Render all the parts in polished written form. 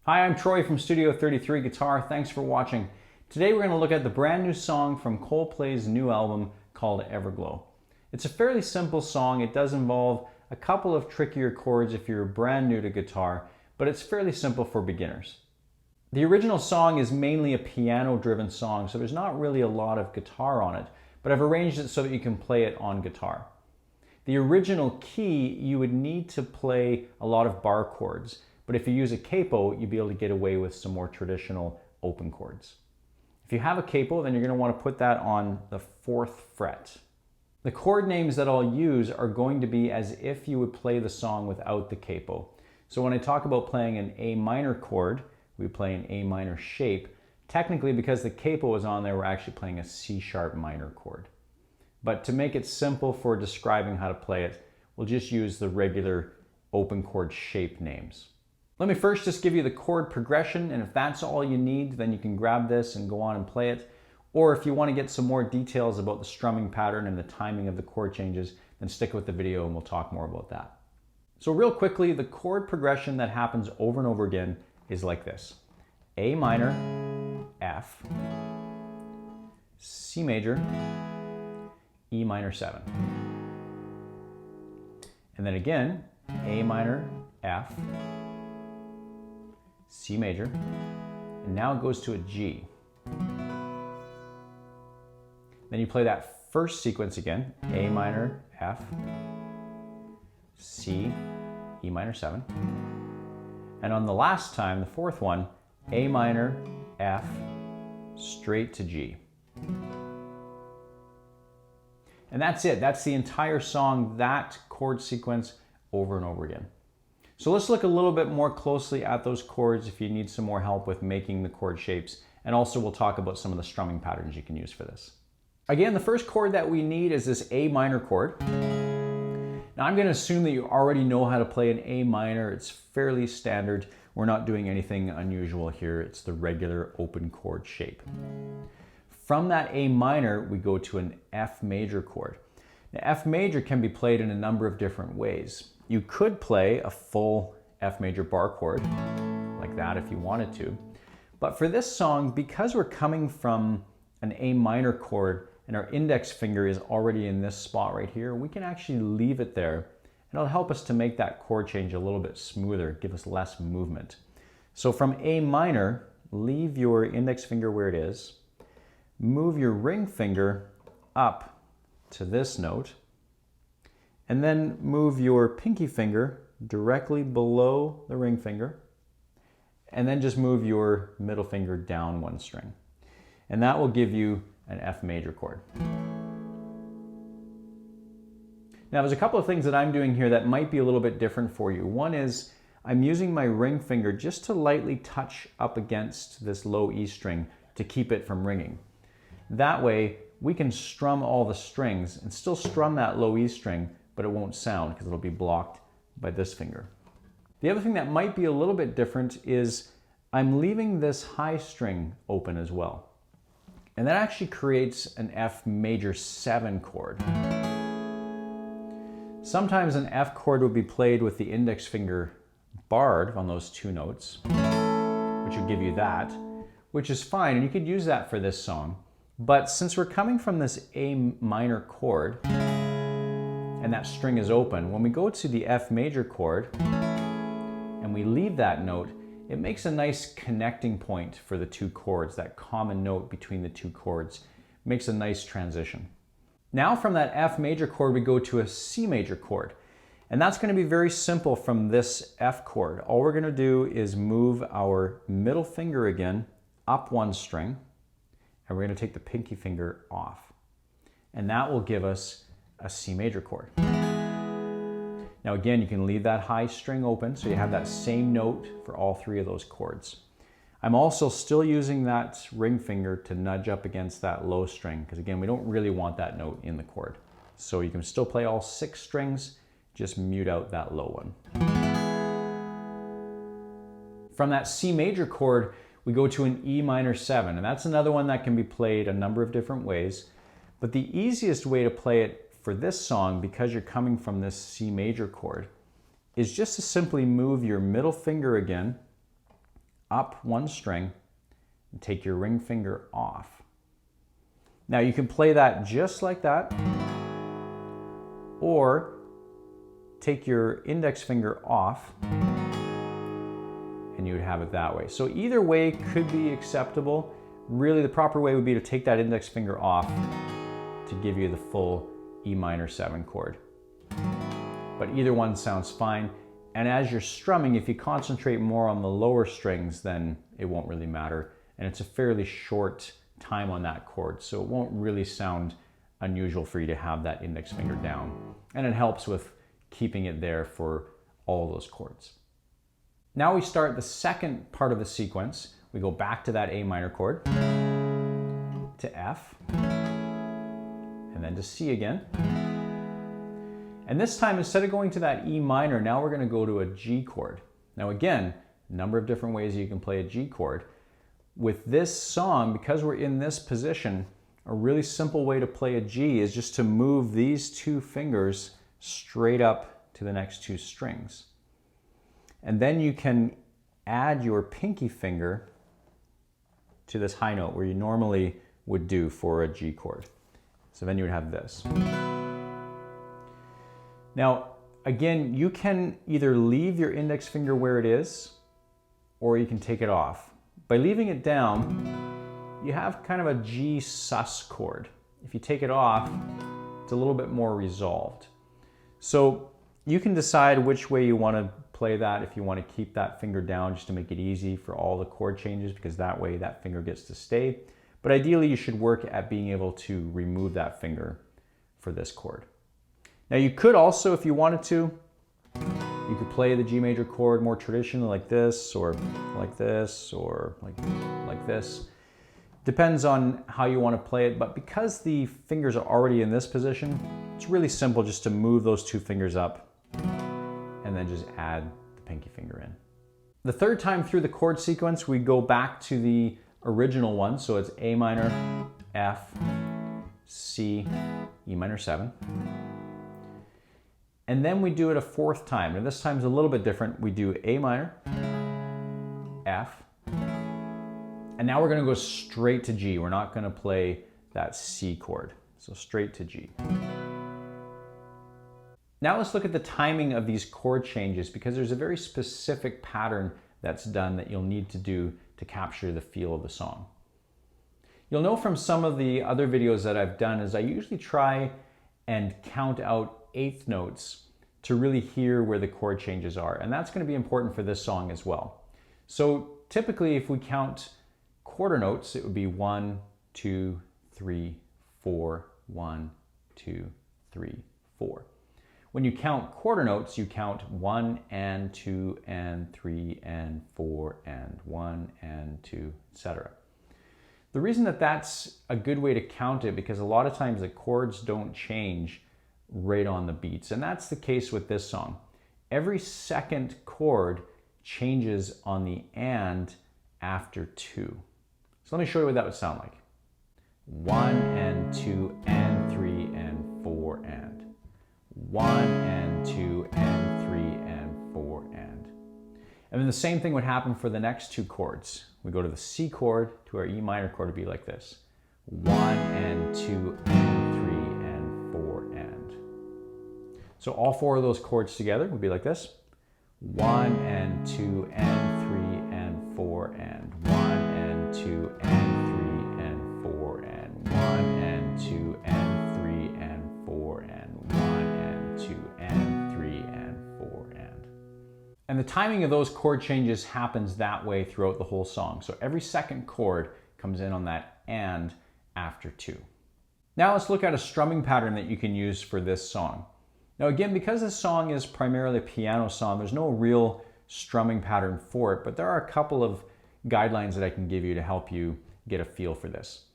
Hi, I'm Troy from Studio 33 Guitar. Thanks for watching. Today we're going to look at the brand new song from Coldplay's new album called Everglow. It's a fairly simple song. It does involve a couple of trickier chords if you're brand new to guitar, but it's fairly simple for beginners. The original song is mainly a piano-driven song, so there's not really a lot of guitar on it, but I've arranged it so that you can play it on guitar. The original key, you would need to play a lot of bar chords. But if you use a capo, you'd be able to get away with some more traditional open chords. If you have a capo, then you're going to want to put that on the 4th fret. The chord names that I'll use are going to be as if you would play the song without the capo. So when I talk about playing an A minor chord, we play an A minor shape. Technically, because the capo is on there, we're actually playing a C sharp minor chord. But to make it simple for describing how to play it, we'll just use the regular open chord shape names. Let me first just give you the chord progression, and if that's all you need, then you can grab this and go on and play it. Or if you want to get some more details about the strumming pattern and the timing of the chord changes, then stick with the video and we'll talk more about that. So real quickly, the chord progression that happens over and over again is like this. A minor, F, C major, E minor 7. And then again, A minor, F, C major, and now it goes to a G. Then you play that first sequence again, A minor, F, C, E minor 7. And on the last time, the 4th one, A minor, F, straight to G. And that's it. That's the entire song, that chord sequence over and over again. So let's look a little bit more closely at those chords if you need some more help with making the chord shapes. And also we'll talk about some of the strumming patterns you can use for this. Again, the first chord that we need is this A minor chord. Now I'm going to assume that you already know how to play an A minor. It's fairly standard. We're not doing anything unusual here. It's the regular open chord shape. From that A minor, we go to an F major chord. Now, F major can be played in a number of different ways. You could play a full F major bar chord like that if you wanted to. But for this song, because we're coming from an A minor chord and our index finger is already in this spot right here, we can actually leave it there. And it'll help us to make that chord change a little bit smoother, give us less movement. So from A minor, leave your index finger where it is, move your ring finger up to this note, and then move your pinky finger directly below the ring finger, and then just move your middle finger down 1 string. And that will give you an F major chord. Now there's a couple of things that I'm doing here that might be a little bit different for you. One is I'm using my ring finger just to lightly touch up against this low E string to keep it from ringing. That way we can strum all the strings and still strum that low E string, but it won't sound because it'll be blocked by this finger. The other thing that might be a little bit different is I'm leaving this high string open as well. And that actually creates an F major 7 chord. Sometimes an F chord would be played with the index finger barred on those 2 notes, which would give you that, which is fine, and you could use that for this song. But since we're coming from this A minor chord, and that string is open, when we go to the F major chord and we leave that note, it makes a nice connecting point for the 2 chords. That common note between the 2 chords makes a nice transition. Now from that F major chord, we go to a C major chord. And that's going to be very simple from this F chord. All we're going to do is move our middle finger again up 1 string, and we're going to take the pinky finger off. And that will give us a C major chord. Now again, you can leave that high string open so you have that same note for all 3 of those chords. I'm also still using that ring finger to nudge up against that low string because again, we don't really want that note in the chord. So you can still play all 6 strings, just mute out that low one. From that C major chord, we go to an E minor 7, and that's another one that can be played a number of different ways. But the easiest way to play it for this song, because you're coming from this C major chord, is just to simply move your middle finger again up one string and take your ring finger off. Now you can play that just like that, or take your index finger off and you would have it that way. So either way could be acceptable. Really the proper way would be to take that index finger off to give you the full E minor 7 chord. But either one sounds fine. And as you're strumming, if you concentrate more on the lower strings, then it won't really matter. And it's a fairly short time on that chord, so it won't really sound unusual for you to have that index finger down. And it helps with keeping it there for all those chords. Now we start the second part of the sequence. We go back to that A minor chord, to F, and then to C again. And this time, instead of going to that E minor, now we're going to go to a G chord. Now again, a number of different ways you can play a G chord. With this song, because we're in this position, a really simple way to play a G is just to move these two fingers straight up to the next two strings. And then you can add your pinky finger to this high note where you normally would do for a G chord. So then you would have this. Now, again, you can either leave your index finger where it is, or you can take it off. By leaving it down, you have kind of a G sus chord. If you take it off, it's a little bit more resolved. So you can decide which way you want to play that, if you want to keep that finger down just to make it easy for all the chord changes, because that way that finger gets to stay. But ideally, you should work at being able to remove that finger for this chord. Now you could also, if you wanted to, you could play the G major chord more traditionally like this, or like this, or like this. Depends on how you want to play it, but because the fingers are already in this position, it's really simple just to move those two fingers up and then just add the pinky finger in. The third time through the chord sequence, we go back to the original one, so it's A minor, F, C, E minor 7. And then we do it a fourth time, and this time's a little bit different. We do A minor, F, and now we're gonna go straight to G. We're not gonna play that C chord, so straight to G. Now let's look at the timing of these chord changes, because there's a very specific pattern that's done that you'll need to do to capture the feel of the song. You'll know from some of the other videos that I've done is I usually try and count out eighth notes to really hear where the chord changes are. And that's going to be important for this song as well. So typically if we count quarter notes, it would be 1, 2, 3, 4, 1, 2, 3, 4. When you count quarter notes, you count 1 and 2 and 3 and 4 and 1 and 2, etc. The reason that that's a good way to count it, because a lot of times the chords don't change right on the beats, and that's the case with this song. Every second chord changes on the and after 2. So let me show you what that would sound like. 1 and 2 and 3 and 4 and 1 and 2 and 3 and 4 and then the same thing would happen for the next two chords. We go to the C chord to our E minor chord, to be like this. 1 and 2 and 3 and 4 and. So all four of those chords together would be like this. 1 and 2 and 3 and 4 and 1 and 2 and 3 and 4 and 1 and 2 and 3 and 4 and 1 and 2 and 3 and 4 and. And the timing of those chord changes happens that way throughout the whole song. So every second chord comes in on that and after 2. Now let's look at a strumming pattern that you can use for this song. Now again, because this song is primarily a piano song, there's no real strumming pattern for it, but there are a couple of guidelines that I can give you to help you get a feel for this.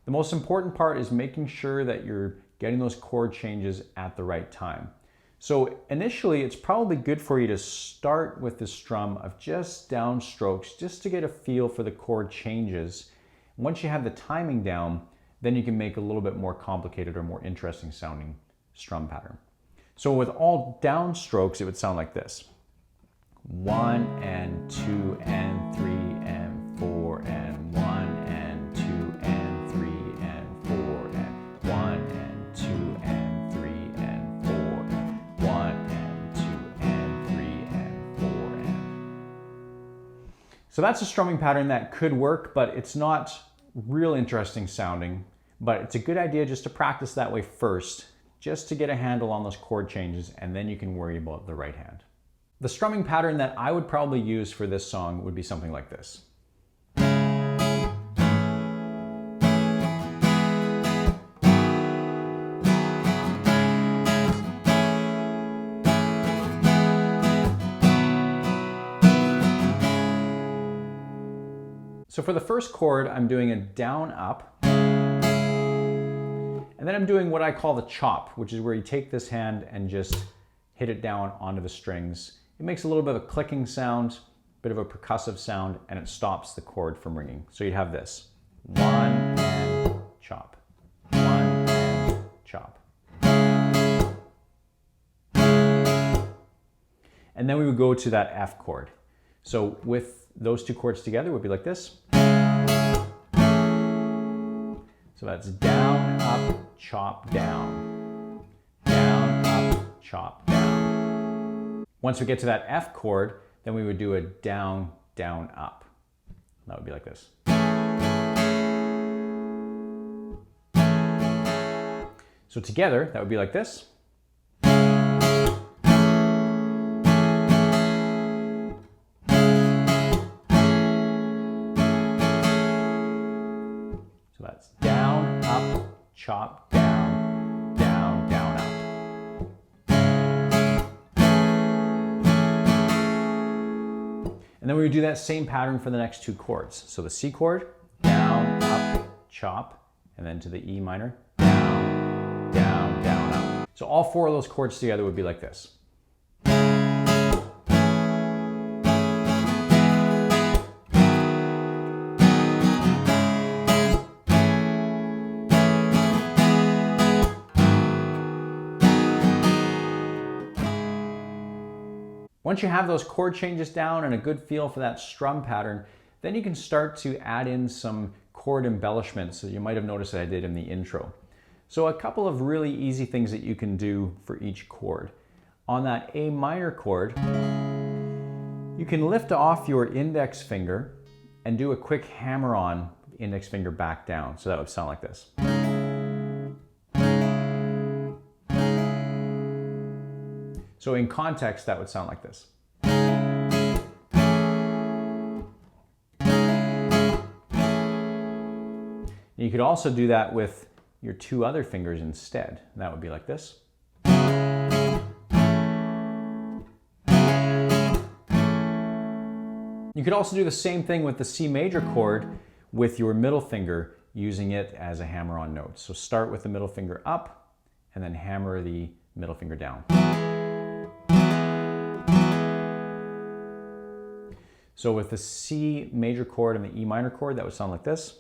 The most important part is making sure that you're getting those chord changes at the right time. So initially, it's probably good for you to start with the strum of just downstrokes, just to get a feel for the chord changes. Once you have the timing down, then you can make a little bit more complicated or more interesting sounding strum pattern. So with all downstrokes, it would sound like this. 1 and 2 and 3 and 4 and 1 and 2 and 3 and 4 and 1 and 2 and 3 and 4 and 1 and 2 and 3 and 4 and. So that's a strumming pattern that could work, but it's not real interesting sounding. But it's a good idea just to practice that way first, just to get a handle on those chord changes, and then you can worry about the right hand. The strumming pattern that I would probably use for this song would be something like this. So for the first chord, I'm doing a down up, and then I'm doing what I call the chop, which is where you take this hand and just hit it down onto the strings. It makes a little bit of a clicking sound, bit of a percussive sound, and it stops the chord from ringing. So you'd have this, 1 and chop, 1 and chop. And then we would go to that F chord. So with those two chords together, it would be like this. So that's down, up, chop, down. Down, up, chop, down. Once we get to that F chord, then we would do a down, down, up. That would be like this. So together, that would be like this. So that's down, up, chop, down, down, down, up. And then we would do that same pattern for the next two chords. So the C chord, down, up, chop, and then to the E minor, down, down, down, up. So all four of those chords together would be like this. Once you have those chord changes down and a good feel for that strum pattern, then you can start to add in some chord embellishments that you might have noticed that I did in the intro. So a couple of really easy things that you can do for each chord. On that A minor chord, you can lift off your index finger and do a quick hammer on index finger back down. So that would sound like this. So in context, that would sound like this. You could also do that with your two other fingers instead. That would be like this. You could also do the same thing with the C major chord with your middle finger, using it as a hammer-on note. So start with the middle finger up and then hammer the middle finger down. So with the C major chord and the E minor chord, that would sound like this.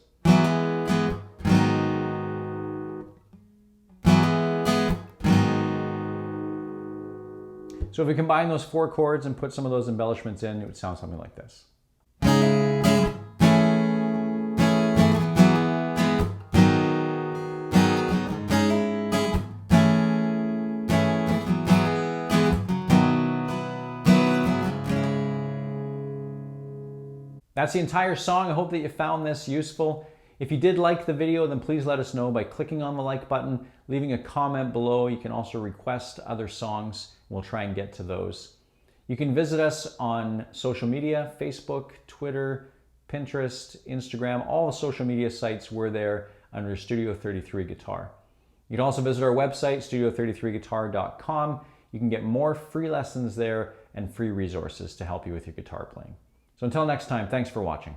So if we combine those four chords and put some of those embellishments in, it would sound something like this. That's the entire song. I hope that you found this useful. If you did like the video, then please let us know by clicking on the like button, leaving a comment below. You can also request other songs. We'll try and get to those. You can visit us on social media, Facebook, Twitter, Pinterest, Instagram, all the social media sites. We're there under Studio 33 Guitar. You can also visit our website, studio33guitar.com. You can get more free lessons there and free resources to help you with your guitar playing. So until next time, thanks for watching.